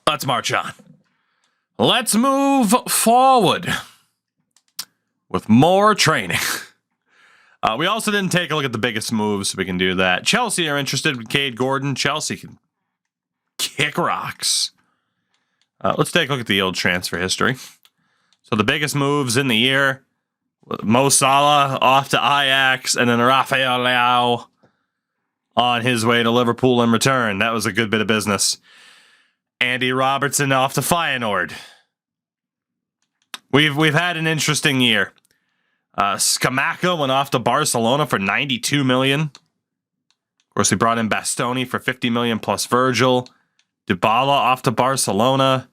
let's march on. Let's move forward with more training. We also didn't take a look at the biggest moves, so we can do that. Chelsea are interested with Cade Gordon. Chelsea can kick rocks. Let's take a look at the old transfer history. So the biggest moves in the year, Mo Salah off to Ajax, and then Rafael Leao on his way to Liverpool in return. That was a good bit of business. Andy Robertson off to Feyenoord. We've had an interesting year. Scamacca went off to Barcelona for 92 million. Of course, we brought in Bastoni for 50 million plus Virgil. Dybala off to Barcelona.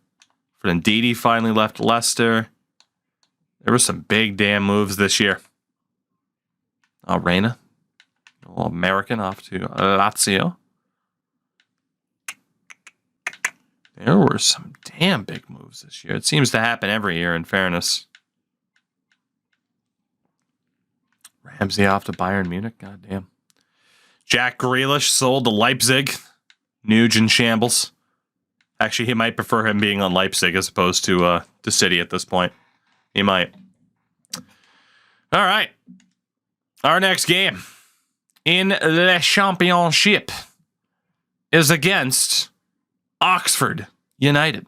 Ndidi finally left Leicester. There were some big damn moves this year. Reina, American, off to Lazio. There were some damn big moves this year. It seems to happen every year, in fairness. Ramsey off to Bayern Munich. Goddamn. Jack Grealish sold to Leipzig. Nuge in shambles. Actually, he might prefer him being on Leipzig as opposed to City at this point. He might. All right. Our next game in Le Championship is against Oxford United.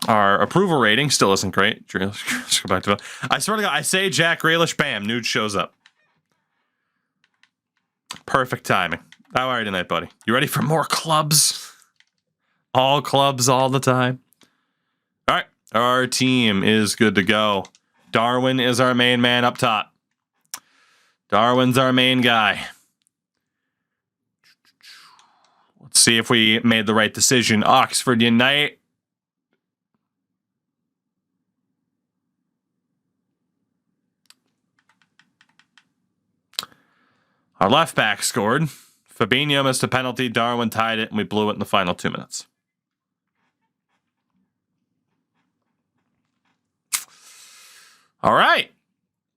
Our approval rating still isn't great. Let's go back to it. I swear to God, I say Jack Grealish, bam, Nude shows up. Perfect timing. How are you tonight, buddy? You ready for more clubs? All clubs all the time. All right. Our team is good to go. Darwin is our main man up top. Darwin's our main guy. Let's see if we made the right decision. Oxford United. Our left back scored. Fabinho missed a penalty. Darwin tied it, and we blew it in the final 2 minutes. All right.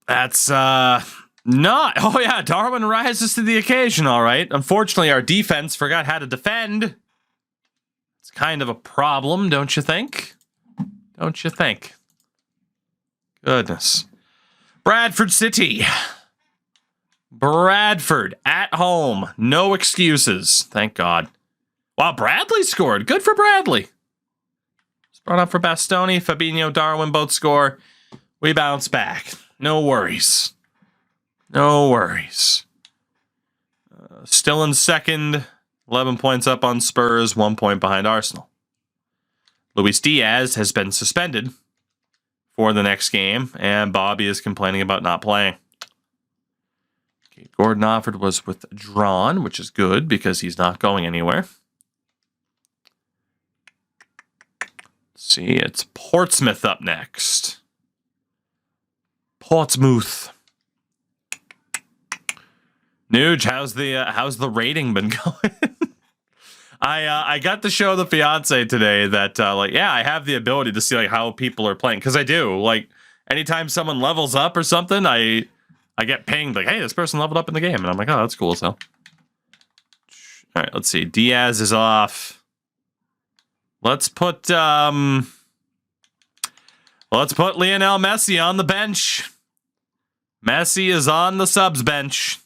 That's not... Oh, yeah, Darwin rises to the occasion, all right. Unfortunately, our defense forgot how to defend. It's kind of a problem, don't you think? Don't you think? Goodness. Bradford City. Bradford at home. No excuses. Thank God. Wow, Bradley scored. Good for Bradley. It's brought up for Bastoni. Fabinho, Darwin both score. We bounce back. No worries. No worries. Still in second. 11 points up on Spurs. 1 point behind Arsenal. Luis Diaz has been suspended for the next game, and Bobby is complaining about not playing. Okay, Gordon offered was withdrawn, which is good because he's not going anywhere. Let's see, it's Portsmouth up next. Portsmouth. Nuge, how's the rating been going? I got to show the fiance today that I have the ability to see like how people are playing, because I do. Like anytime someone levels up or something, I get pinged like, hey, this person leveled up in the game, and I'm like, oh, that's cool as hell. All right, let's see. Diaz is off. Let's put Lionel Messi on the bench. Messi is on the subs bench,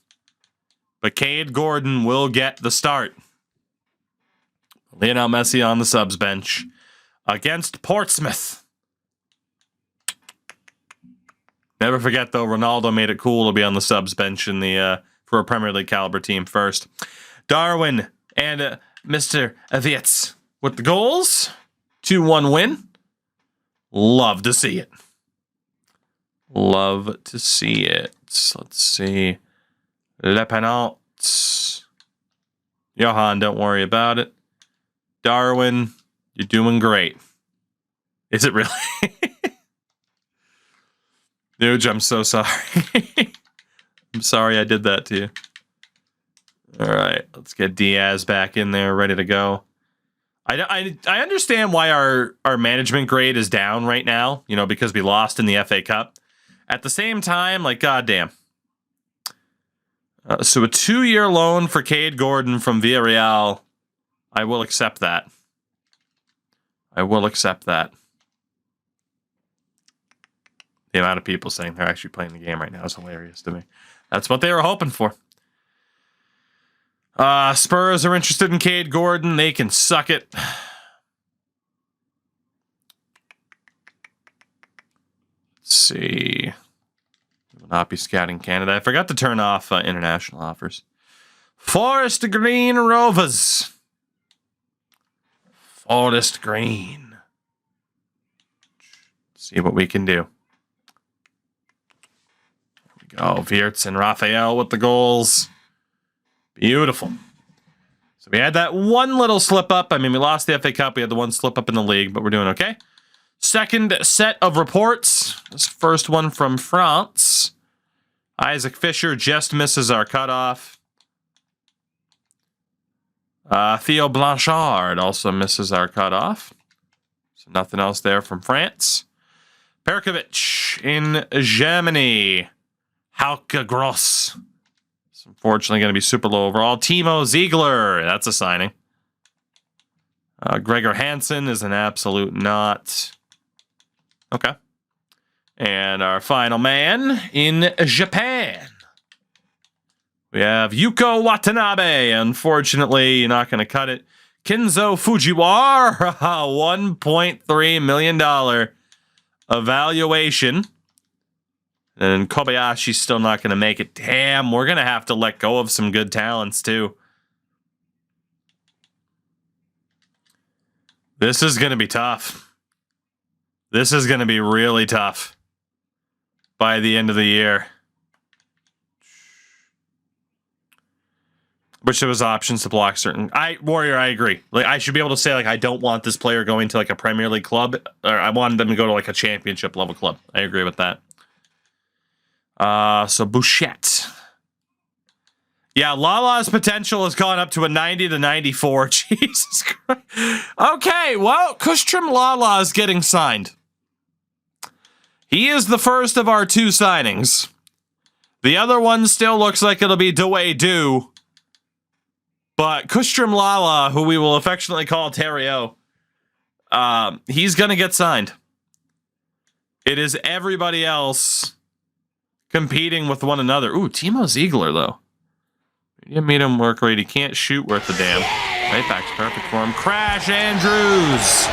but Cade Gordon will get the start. Lionel Messi on the subs bench against Portsmouth. Never forget, though, Ronaldo made it cool to be on the subs bench in the for a Premier League caliber team first. Darwin and Mr. Avietz with the goals. 2-1 win. Love to see it. Love to see it. Let's see. Le Penalty. Johan, don't worry about it. Darwin, you're doing great. Is it really? Nuge, I'm so sorry. I'm sorry I did that to you. All right, let's get Diaz back in there, ready to go. I understand why our management grade is down right now, you know, because we lost in the FA Cup. At the same time, like, goddamn. So a 2-year loan for Cade Gordon from Villarreal. I will accept that. I will accept that. The amount of people saying they're actually playing the game right now is hilarious to me. That's what they were hoping for. Spurs are interested in Cade Gordon. They can suck it. Let's see. Will not be scouting Canada. I forgot to turn off international offers. Forest Green Rovers. Forest Green. Let's see what we can do. There we go. Wirtz and Raphael with the goals. Beautiful. So we had that one little slip up. I mean, we lost the FA Cup. We had the one slip up in the league, but we're doing okay. Second set of reports. This first one from France. Isaac Fisher just misses our cutoff. Theo Blanchard also misses our cutoff. So nothing else there from France. Perkovic in Germany. Hauke Gross. It's unfortunately going to be super low overall. Timo Ziegler. That's a signing. Gregor Hansen is an absolute not. Okay. And our final man in Japan. We have Yuko Watanabe. Unfortunately, you're not going to cut it. Kinzo Fujiwara. $1.3 million evaluation. And Kobayashi's still not going to make it. Damn, we're going to have to let go of some good talents, too. This is going to be tough. This is going to be really tough by the end of the year. Wish there was options to block certain. Warrior, I agree. Like, I should be able to say, like, I don't want this player going to, like, a Premier League club. Or I want them to go to, like, a championship level club. I agree with that. So Bouchette. Yeah, Lala's potential has gone up to a 90 to 94. Jesus Christ. Okay, well, Kustram Lala is getting signed. He is the first of our two signings. The other one still looks like it'll be Dewey-Do. But Kustram Lala, who we will affectionately call Terrio, he's going to get signed. It is everybody else competing with one another. Ooh, Timo Ziegler, though. You made him work rate. He can't shoot worth a damn. Right back's perfect for him. Crash Andrews.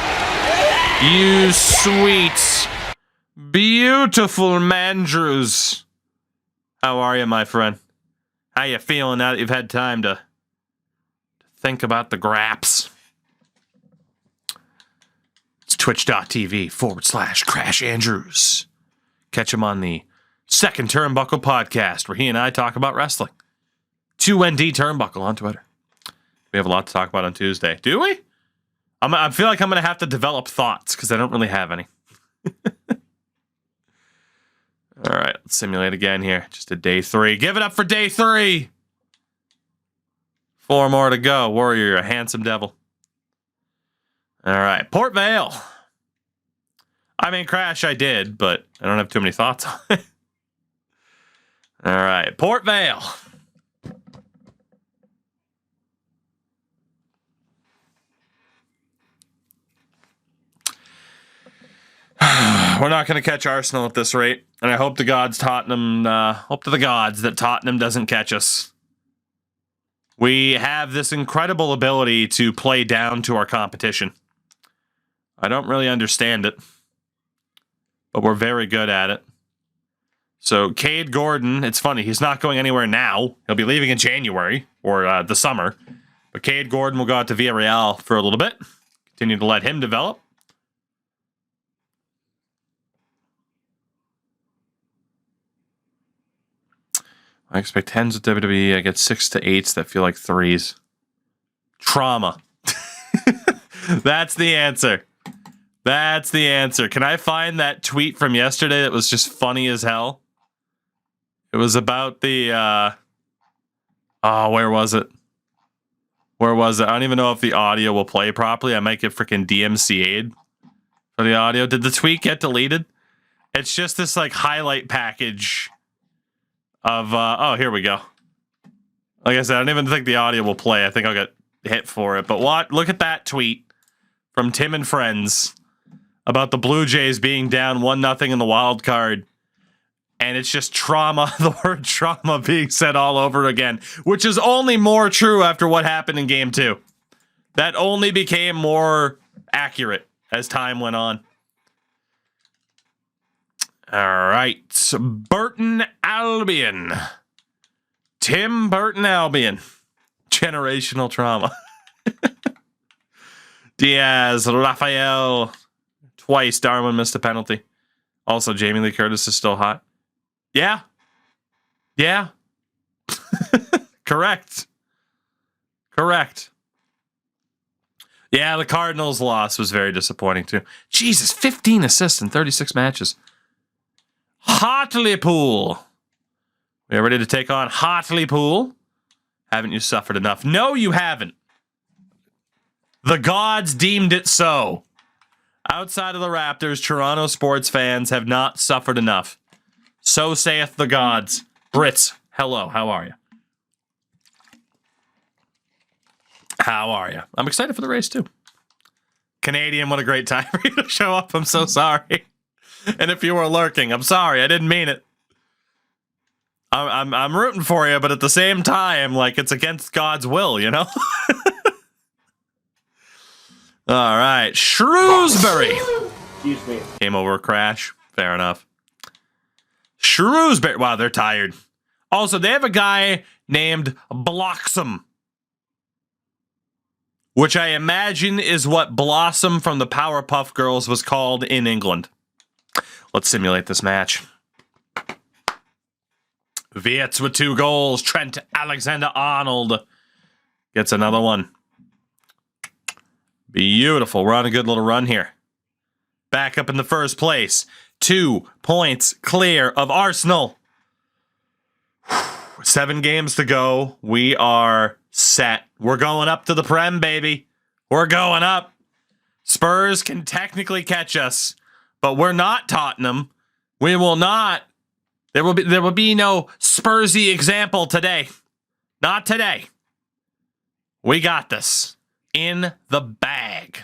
You sweet, beautiful Mandrews. How are you, my friend? How you feeling now that you've had time to think about the graps? It's twitch.tv/Crash Andrews. Catch him on the Second Turnbuckle podcast, where he and I talk about wrestling. 2ND Turnbuckle on Twitter. We have a lot to talk about on Tuesday. Do we? I feel like I'm going to have to develop thoughts because I don't really have any. All right, let's simulate again here. Just a day 3. Give it up for day 3. 4 more to go. Warrior, you're a handsome devil. All right, Port Vale. I mean, Crash, I did, but I don't have too many thoughts on it. All right, Port Vale. We're not going to catch Arsenal at this rate, and I hope to gods Tottenham. Hope to the gods that Tottenham doesn't catch us. We have this incredible ability to play down to our competition. I don't really understand it, but we're very good at it. So Cade Gordon, it's funny, he's not going anywhere now. He'll be leaving in January or the summer. But Cade Gordon will go out to Villarreal for a little bit. Continue to let him develop. I expect 10s with WWE. I get 6 to 8s that feel like 3s. Trauma. That's the answer. That's the answer. Can I find that tweet from yesterday that was just funny as hell? It was about the... where was it? Where was it? I don't even know if the audio will play properly. I might get freaking DMCA'd for the audio. Did the tweet get deleted? It's just this like highlight package of... here we go. Like I said, I don't even think the audio will play. I think I'll get hit for it. But what? Look at that tweet from Tim and friends about the Blue Jays being down 1-0 in the wild card. And it's just trauma, the word trauma being said all over again, which is only more true after what happened in game 2. That only became more accurate as time went on. All right, Burton Albion. Tim Burton Albion. Generational trauma. Diaz, Raphael. Twice Darwin missed a penalty. Also, Jamie Lee Curtis is still hot. Yeah. Yeah. Correct. Yeah, the Cardinals' loss was very disappointing, too. Jesus, 15 assists in 36 matches. Hartlepool. We are ready to take on Hartlepool. Haven't you suffered enough? No, you haven't. The gods deemed it so. Outside of the Raptors, Toronto sports fans have not suffered enough. So saith the gods. Brits, hello, how are you? How are you? I'm excited for the race, too. Canadian, what a great time for you to show up. I'm so sorry. And if you were lurking, I'm sorry. I didn't mean it. I'm rooting for you, but at the same time, like, it's against God's will, you know? All right. Shrewsbury. Excuse me. Game over, crash. Fair enough. Shrewsbury. Wow, they're tired. Also, they have a guy named Bloxham, which I imagine is what Blossom from the Powerpuff Girls was called in England. Let's simulate this match. Viets with 2 goals. Trent Alexander-Arnold gets another one. Beautiful. We're on a good little run here. Back up in the first place. 2 points clear of Arsenal. 7 games to go. We are set. We're going up to the Prem, baby. We're going up. Spurs can technically catch us, but we're not Tottenham. We will not. There will be no Spursy example today. Not today. We got this. In the bag.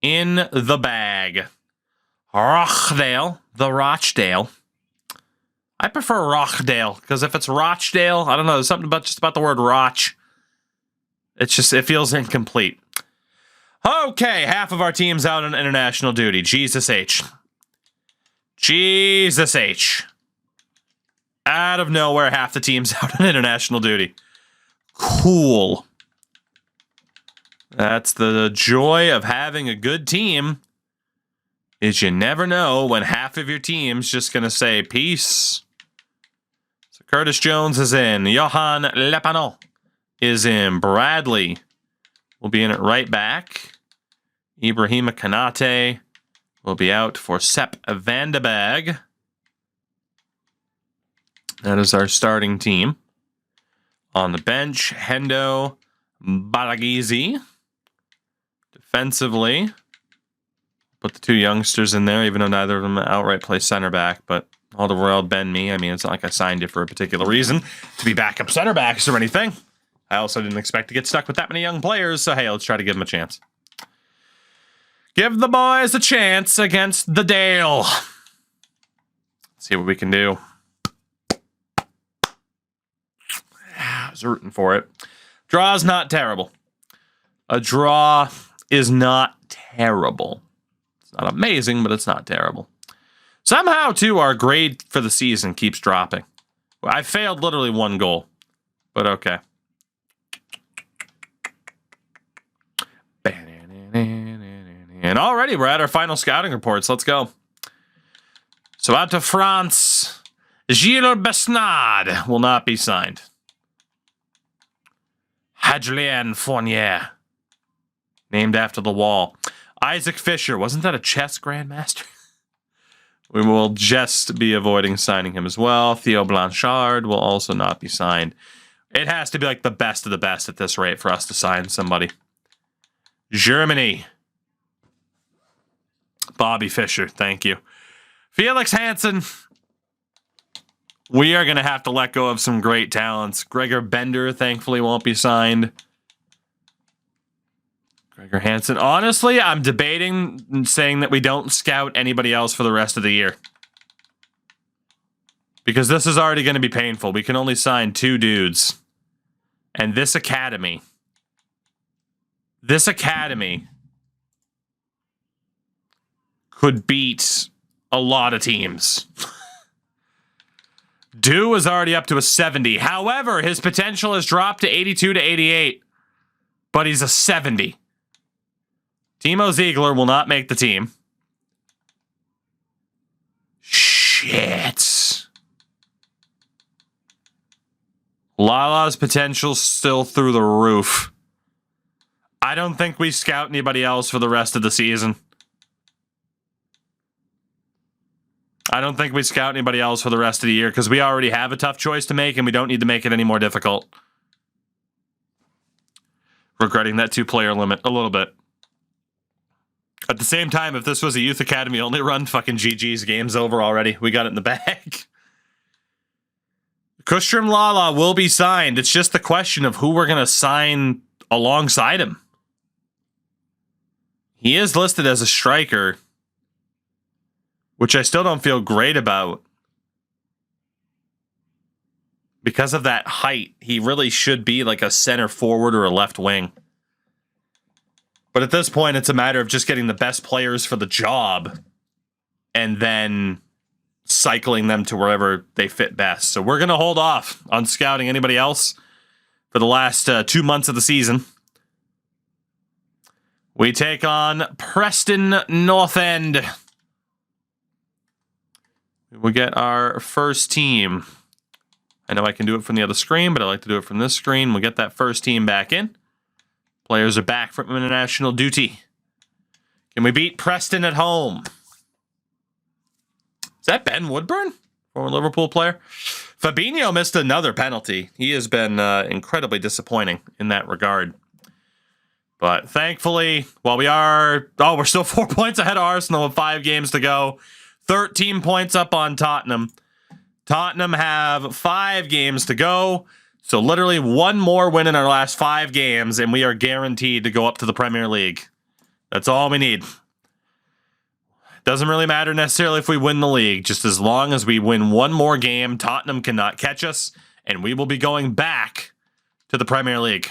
In the bag. Rochdale. The Rochdale. I prefer Rochdale, because if it's Rochdale, I don't know, there's something about the word Roch. It feels incomplete. Okay, half of our team's out on international duty. Jesus H. Jesus H. Out of nowhere, half the team's out on international duty. Cool. That's the joy of having a good team, is you never know when half of your team's just going to say, peace. So Curtis Jones is in. Johan Lepanon is in. Bradley will be in it right back. Ibrahima Kanate will be out for Sepp van de Berg. That is our starting team. On the bench, Hendo Balagizi. Defensively, put the 2 youngsters in there, even though neither of them outright play center back, but all the world bend me. I mean, it's not like I signed you for a particular reason to be backup center backs or anything. I also didn't expect to get stuck with that many young players, so hey, let's try to give them a chance. Give the boys a chance against the Dale. Let's see what we can do. I was rooting for it. Draw's not terrible. A draw is not terrible. It's not amazing, but it's not terrible. Somehow, too, our grade for the season keeps dropping. I failed literally 1 goal, but okay. And already we're at our final scouting reports. Let's go. So out to France. Gilles Besnard will not be signed. Hadrien Fournier, named after the wall. Isaac Fisher, wasn't that a chess grandmaster? We will just be avoiding signing him as well. Theo Blanchard will also not be signed. It has to be like the best of the best at this rate for us to sign somebody. Germany. Bobby Fischer, thank you. Felix Hansen. We are going to have to let go of some great talents. Gregor Bender, thankfully, won't be signed. Gregor Hansen. Honestly, I'm debating saying that we don't scout anybody else for the rest of the year. Because this is already going to be painful. We can only sign 2 dudes. And this academy could beat a lot of teams. Dew is already up to a 70. However, his potential has dropped to 82 to 88. But he's a 70. Timo Ziegler will not make the team. Shit. Lala's potential's still through the roof. I don't think we scout anybody else for the rest of the season. I don't think we scout anybody else for the rest of the year because we already have a tough choice to make and we don't need to make it any more difficult. Regretting that 2-player limit a little bit. At the same time, if this was a youth academy only run, fucking GG's, game's over already. We got it in the bag. Kustrim Lala will be signed. It's just the question of who we're going to sign alongside him. He is listed as a striker, which I still don't feel great about. Because of that height, he really should be like a center forward or a left wing. But at this point, it's a matter of just getting the best players for the job and then cycling them to wherever they fit best. So we're going to hold off on scouting anybody else for the last 2 months of the season. We take on Preston North End. We'll get our first team. I know I can do it from the other screen, but I like to do it from this screen. We'll get that first team back in. Players are back from international duty. Can we beat Preston at home? Is that Ben Woodburn? Former Liverpool player? Fabinho missed another penalty. He has been incredibly disappointing in that regard. But thankfully, while we are... Oh, we're still 4 points ahead of Arsenal with 5 games to go. 13 points up on Tottenham. Tottenham have 5 games to go. So literally 1 more win in our last 5 games, and we are guaranteed to go up to the Premier League. That's all we need. Doesn't really matter necessarily if we win the league. Just as long as we win 1 more game, Tottenham cannot catch us, and we will be going back to the Premier League.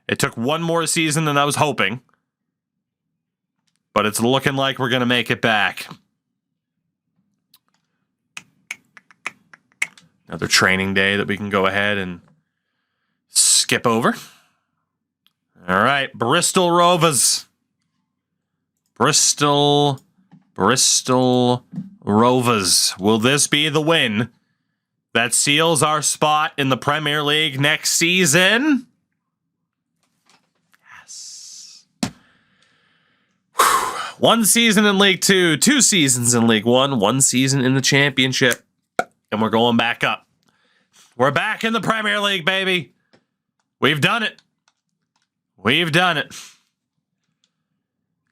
It took 1 more season than I was hoping, but it's looking like we're going to make it back. Another training day that we can go ahead and skip over. All right, Bristol Rovers. Bristol Rovers. Will this be the win that seals our spot in the Premier League next season? Yes. 1 season in League 2, 2 seasons in League 1, 1 season in the Championship. And we're going back up. We're back in the Premier League, baby. We've done it. We've done it.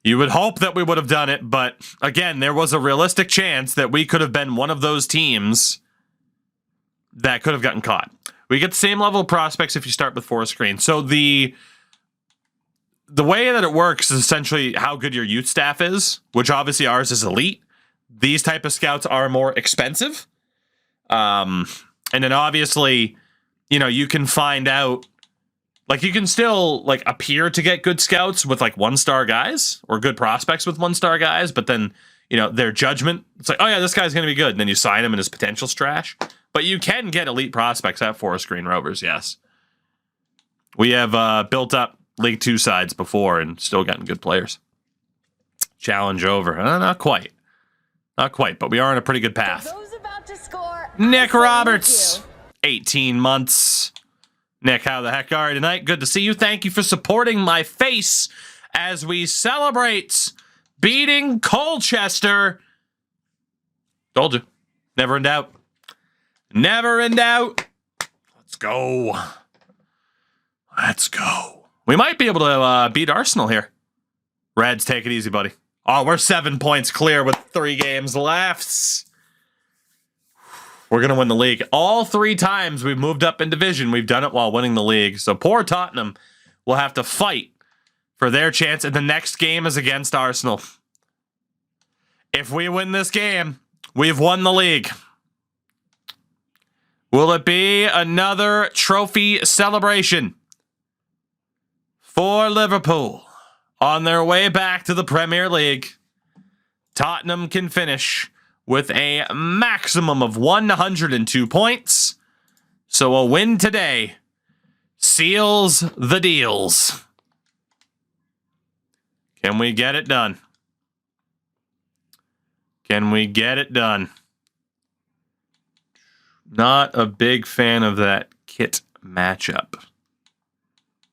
You would hope that we would have done it, but again, there was a realistic chance that we could have been one of those teams that could have gotten caught. We get the same level of prospects if you start with 4 screens. So the way that it works is essentially how good your youth staff is, which obviously ours is elite. These type of scouts are more expensive. And then obviously, you know, you can find out, like, you can still, like, appear to get good scouts with, like, 1-star guys or good prospects with 1-star guys, but then, you know, their judgment, it's like, oh yeah, this guy's going to be good. And then you sign him and his potential's trash. But you can get elite prospects at 4-screen Rovers, yes. We have built up League 2 sides before and still gotten good players. Challenge over. Not quite. Not quite, but we are on a pretty good path. Nick Roberts, 18 months. Nick, how the heck are you tonight? Good to see you. Thank you for supporting my face as we celebrate beating Colchester. Told you. Never in doubt. Never in doubt. Let's go. Let's go. We might be able to beat Arsenal here. Reds, take it easy, buddy. Oh, we're 7 points clear with 3 games left. We're going to win the league. All 3 times we've moved up in division, we've done it while winning the league. So poor Tottenham will have to fight for their chance, and the next game is against Arsenal. If we win this game, we've won the league. Will it be another trophy celebration for Liverpool on their way back to the Premier League? Tottenham can finish with a maximum of 102 points. So a win today seals the deals. Can we get it done? Can we get it done? Not a big fan of that kit matchup.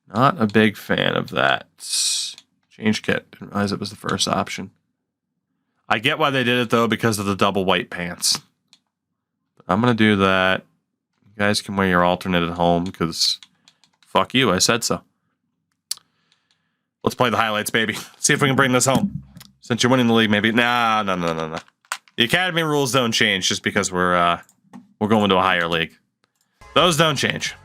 Not a big fan of that. Change kit. Didn't realize it was the first option. I get why they did it, though, because of the double white pants. I'm going to do that. You guys can wear your alternate at home, because fuck you, I said so. Let's play the highlights, baby. See if we can bring this home. Since you're winning the league, maybe. No. The academy rules don't change just because we're going to a higher league. Those don't change.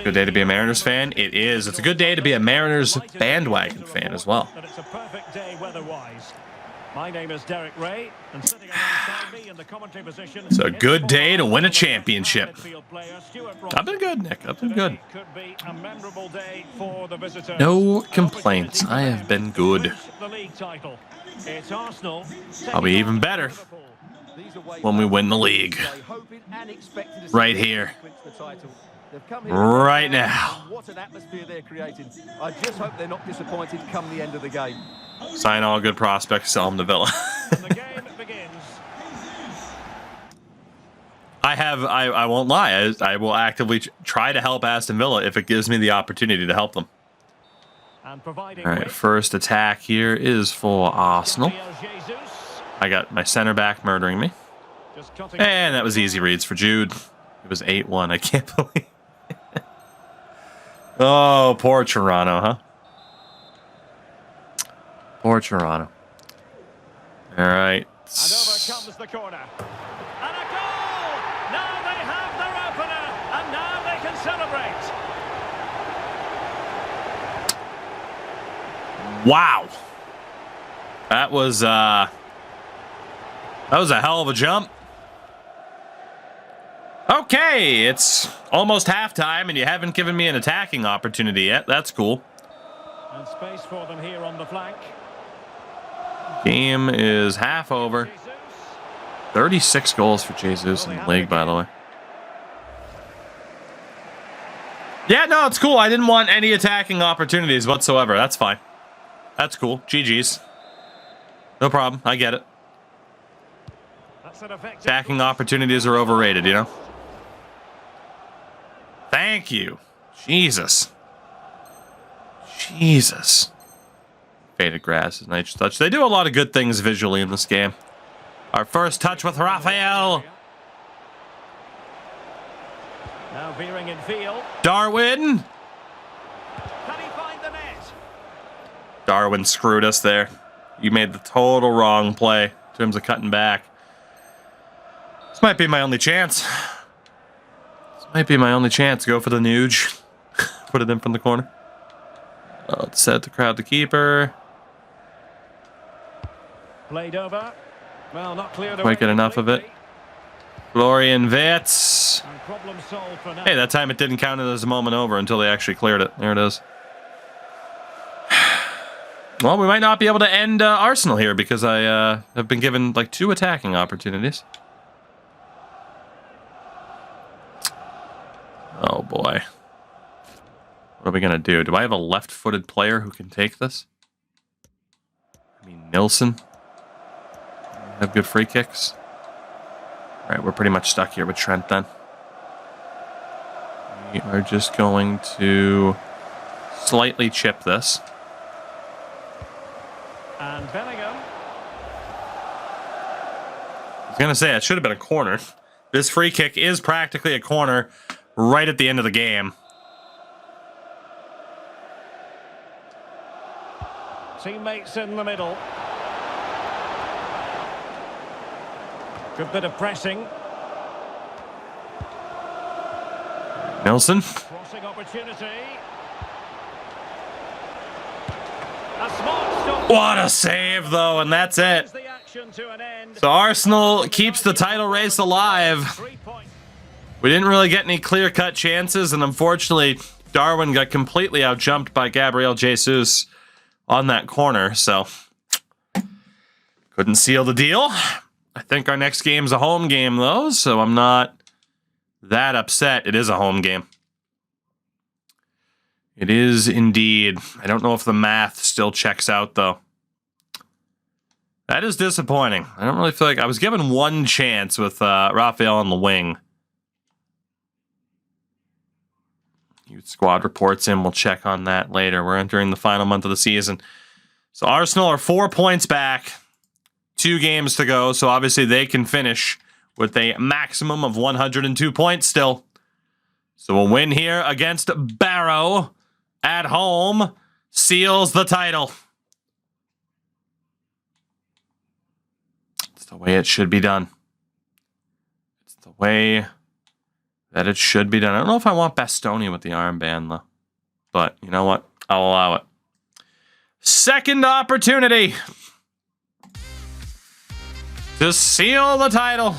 Good day to be a Mariners fan. It is. It's a good day to be a Mariners bandwagon fan as well. It's a perfect day weather-wise. My name is Derek Ray, and sitting alongside me in the commentary position. It's a good day to win a championship. I've been good, Nick. I've been good. No complaints. I have been good. I'll be even better when we win the league. Right here. Right now. What an atmosphere they're creating. I just hope they're not disappointed come the end of the game. Sign all good prospects, sell them to Villa. The game begins. I won't lie. I will actively try to help Aston Villa if it gives me the opportunity to help them. And all right, first attack here is for Arsenal. I got my center back murdering me. And that was easy reads for Jude. It was 8-1. I can't believe it. Oh, poor Toronto, huh? Poor Toronto. All right. And over comes the corner. And a goal! Now they have their opener, and now they can celebrate. Wow. That was a hell of a jump. Okay, it's almost halftime, and you haven't given me an attacking opportunity yet. That's cool. And space for them here on the flank. Game is half over. 36 goals for Jesus in the league, by the way. Yeah, no, it's cool. I didn't want any attacking opportunities whatsoever. That's fine. That's cool. GG's. No problem. I get it. Attacking opportunities are overrated, you know? Thank you. Jesus. Jesus. Faded grass is nice touch. They do a lot of good things visually in this game. Our first touch with Raphael. Now veering in field. Darwin. Can he find the net? Darwin screwed us there. You made the total wrong play in terms of cutting back. This might be my only chance. This might be my only chance. Go for the nuge. Put it in from the corner. Let's set the crowd to keeper. Played over. Well, not cleared away. Quite get enough of it. Florian Wirtz. Hey, that time it didn't count as a moment over until they actually cleared it. There it is. Well, we might not be able to end Arsenal here because I have been given like 2 attacking opportunities. Oh boy. What are we going to do? Do I have a left-footed player who can take this? I mean, Nilsson. Have good free kicks. All right, we're pretty much stuck here with Trent then. We are just going to slightly chip this. And Bellingham. I was going to say, it should have been a corner. This free kick is practically a corner right at the end of the game. Teammates in the middle. Good bit of pressing. Nilsson. Crossing opportunity. A smart stop. What a save, though, and that's it. The action to an end. So Arsenal keeps the title race alive. 3 points. We didn't really get any clear-cut chances, and unfortunately, Darwin got completely outjumped by Gabriel Jesus on that corner, so couldn't seal the deal. I think our next game's a home game, though, so I'm not that upset. It is a home game. It is indeed. I don't know if the math still checks out, though. That is disappointing. I don't really feel like... I was given one chance with Raphael on the wing. Youth squad reports in. We'll check on that later. We're entering the final month of the season. So Arsenal are 4 points back. 2 games to go. So obviously they can finish with a maximum of 102 points still. So a win here against Barrow at home seals the title. It's the way it should be done. It's the way that it should be done. I don't know if I want Bastoni with the armband, though. But you know what? I'll allow it. Second opportunity to seal the title.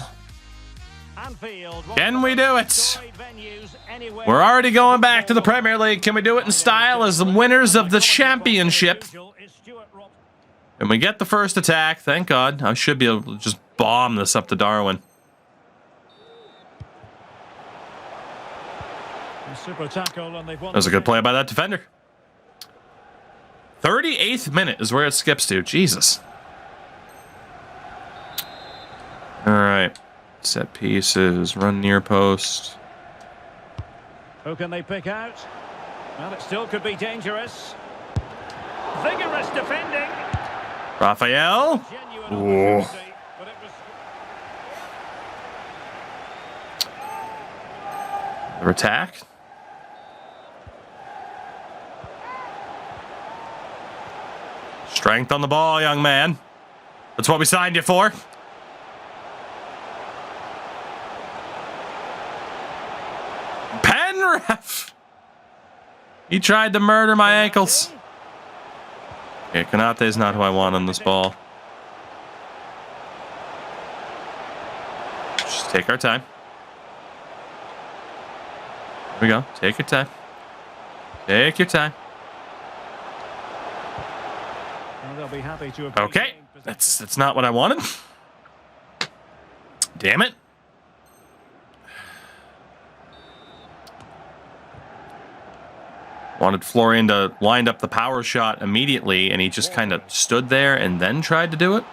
Can we do it? We're already going back to the Premier League. Can we do it in style as the winners of the championship? And we get the first attack. Thank God. I should be able to just bomb this up to Darwin. That was a good play by that defender. 38th minute is where it skips to. Jesus. All right. Set pieces. Run near post. Who can they pick out? Well, it still could be dangerous. Vigorous defending. Raphael. Ooh. Another attack. Strength on the ball, young man. That's what we signed you for. Penref. He tried to murder my ankles. Okay, Konate's not who I want on this ball. Just take our time. Here we go. Take your time. Take your time. Be happy to okay, that's not what I wanted. Damn it. Wanted Florian to wind up the power shot immediately, and he just kind of stood there and then tried to do it.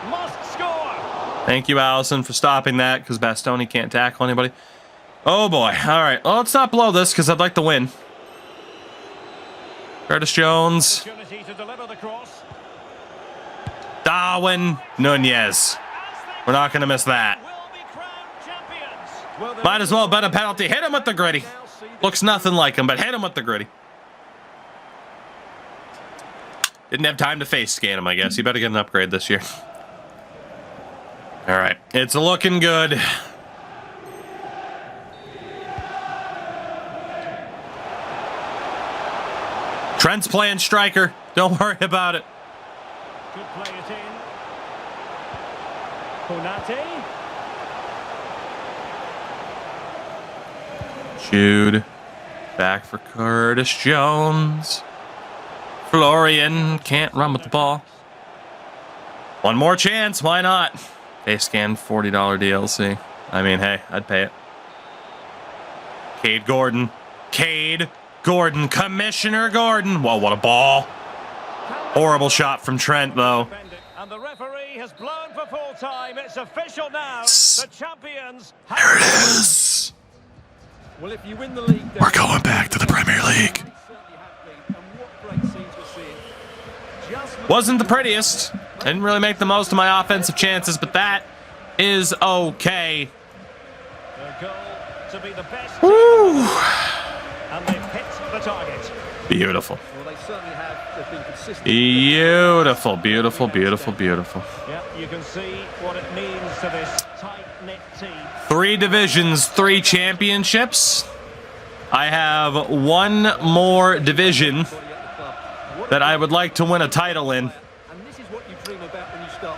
Must score. Thank you, Allison, for stopping that, because Bastoni can't tackle anybody. Oh, boy. All right. Well, let's not blow this, because I'd like to win. Curtis Jones. Darwin Nunez. We're not going to miss that. Might as well bet a penalty. Hit him with the gritty. Looks nothing like him, but hit him with the gritty. Didn't have time to face scan him, I guess. You better get an upgrade this year. All right. It's looking good. Trent's playing striker. Don't worry about it. Good play it in. Konate. Jude. Back for Curtis Jones. Florian can't run with the ball. One more chance. Why not? Face scan $40 DLC. I mean, hey, I'd pay it. Cade Gordon. Cade Gordon. Commissioner Gordon. Whoa, what a ball. Horrible shot from Trent, though. And the referee has blown for full time. It's official now. The champions. There it is. Well, if you win the league, we're going back to the Premier League. Wasn't the prettiest. Didn't really make the most of my offensive chances, but that is okay. The goal to be the best. Woo. And they've hit the target. Beautiful. Well, they certainly have. They've been consistent. Beautiful, beautiful, beautiful, beautiful. Yeah, you can see what it means to this tight-knit team. 3 divisions, 3 championships. I have one more division that I would like to win a title in,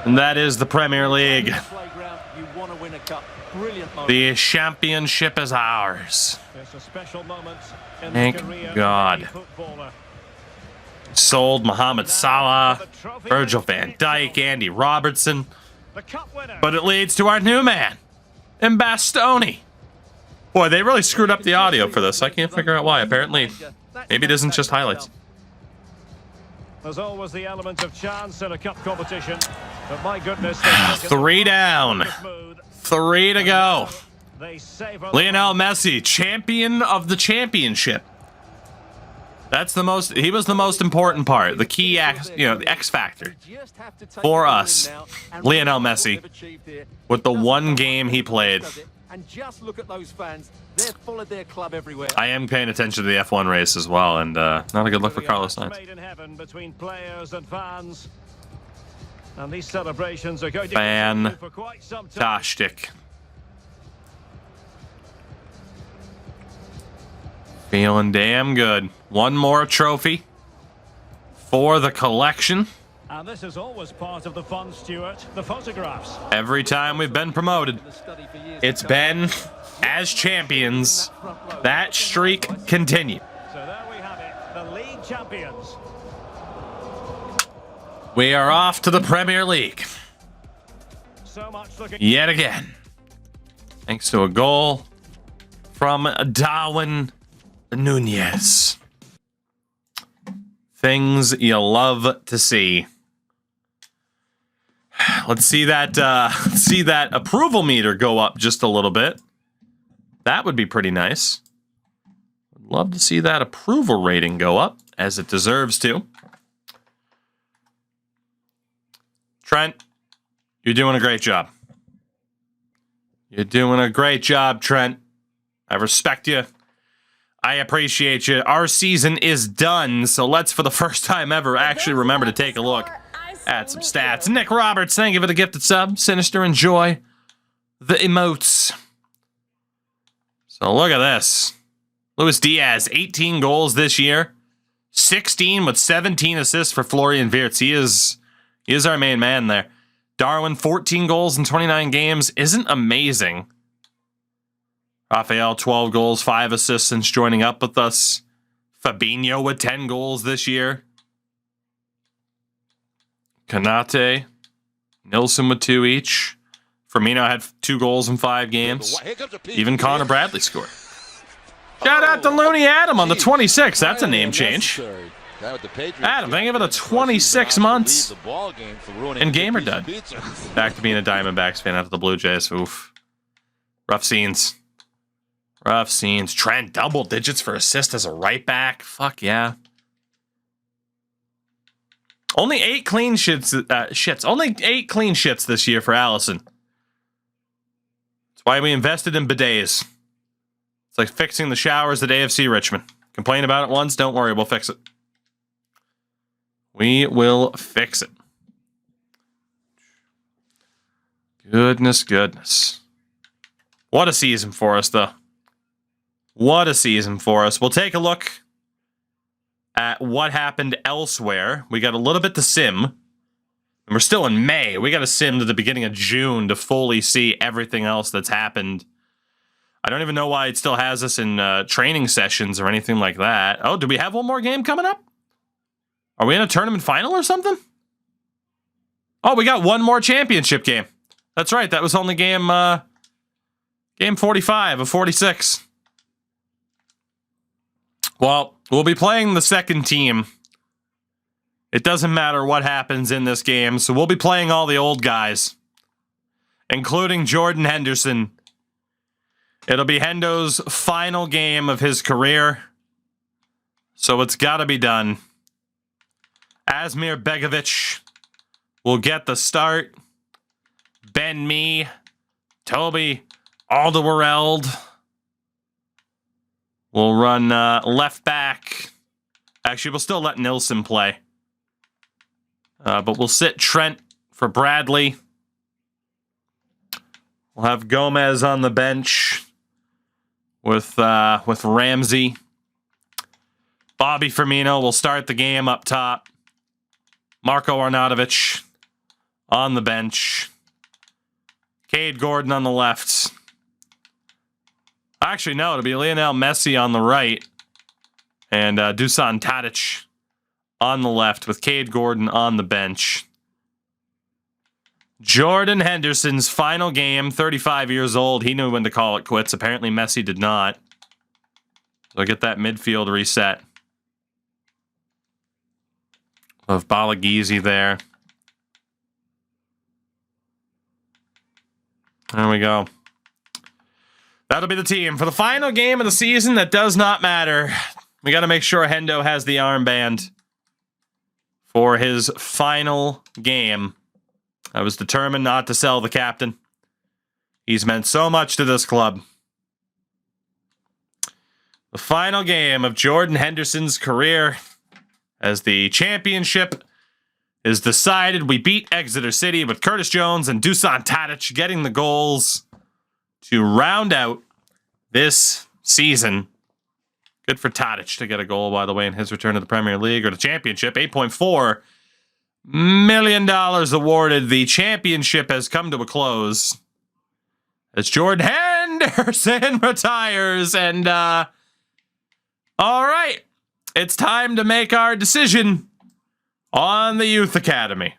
and that is the Premier League. The championship is ours. Thank God. Sold Mohamed Salah, Virgil van Dijk, Andy Robertson. But it leads to our new man, Bastoni. Boy, they really screwed up the audio for this. I can't figure out why. Apparently, maybe it isn't just highlights. There's always the element of chance in a cup competition, but my goodness, 3 down, 3 to go. Lionel Messi, champion of the championship. That's the most. He was the most important part, the key, the X factor for us. Lionel Messi, with the one game he played. And just look at those fans. They've followed their club everywhere. I am paying attention to the F1 race as well, and not a good look for Carlos Sainz. Made in heaven between players and fans. And these celebrations are going to Fantastic. for quite some time. Feeling damn good. One more trophy for the collection. And this is always part of the fun, Stuart. The photographs. Every time we've been promoted, it's been as champions. That streak continued. So there we have it, the league champions. We are off to the Premier League. So much looking yet again. Thanks to a goal from Darwin Nunez. Things you love to see. Let's see that approval meter go up just a little bit. That would be pretty nice. I'd love to see that approval rating go up, as it deserves to. Trent, you're doing a great job. You're doing a great job, Trent. I respect you. I appreciate you. Our season is done, so let's, for the first time ever, actually remember to take a look at some stats. Nick Roberts, thank you for the gifted sub. Sinister, enjoy the emotes. So look at this. Luis Diaz, 18 goals this year. 16 with 17 assists for Florian Wirtz. He is our main man there. Darwin, 14 goals in 29 games. Isn't amazing. Rafael, 12 goals, 5 assists since joining up with us. Fabinho with 10 goals this year. Kanate, Nilsson with 2 each. Firmino had 2 goals in 5 games. Even Connor Bradley scored. Shout out to Looney Adam on the 26. That's a name change. Adam, thank you for the 26 months in Gamer Dud. Back to being a Diamondbacks fan after the Blue Jays. Oof. Rough scenes. Rough scenes. Trent, double digits for assist as a right back. Fuck yeah. Only 8 clean shits. Only 8 clean shits this year for Allison. That's why we invested in bidets. It's like fixing the showers at AFC Richmond. Complain about it once, don't worry, we'll fix it. We will fix it. Goodness, goodness. What a season for us, though. What a season for us. We'll take a look at what happened elsewhere. We got a little bit to sim. And we're still in May. We got to sim to the beginning of June to fully see everything else that's happened. I don't even know why it still has us in training sessions or anything like that. Oh, do we have one more game coming up? Are we in a tournament final or something? Oh, we got one more championship game. That's right. That was only game 45 of 46. Well, we'll be playing the second team. It doesn't matter what happens in this game, so we'll be playing all the old guys, including Jordan Henderson. It'll be Hendo's final game of his career, so it's got to be done. Asmir Begovic will get the start. Ben Mee, Toby Alderweireld will run left back. Actually, we'll still let Nilsson play. But we'll sit Trent for Bradley. We'll have Gomez on the bench. with Ramsey. Bobby Firmino will start the game up top. Marko Arnautovic on the bench. Cade Gordon on the left. Actually, no, it'll be Lionel Messi on the right. And Dusan Tadic on the left with Cade Gordon on the bench. Jordan Henderson's final game, 35 years old. He knew when to call it quits. Apparently, Messi did not. So get that midfield reset. Of Balagizi there. There we go. That'll be the team for the final game of the season that does not matter. We got to make sure Hendo has the armband for his final game. I was determined not to sell the captain. He's meant so much to this club. The final game of Jordan Henderson's career as the championship is decided. We beat Exeter City with Curtis Jones and Dusan Tadic getting the goals to round out this season. Good for Tadic to get a goal, by the way, in his return to the Premier League or the championship. $8.4 million awarded. The championship has come to a close as Jordan Henderson retires. And, all right, it's time to make our decision on the Youth Academy.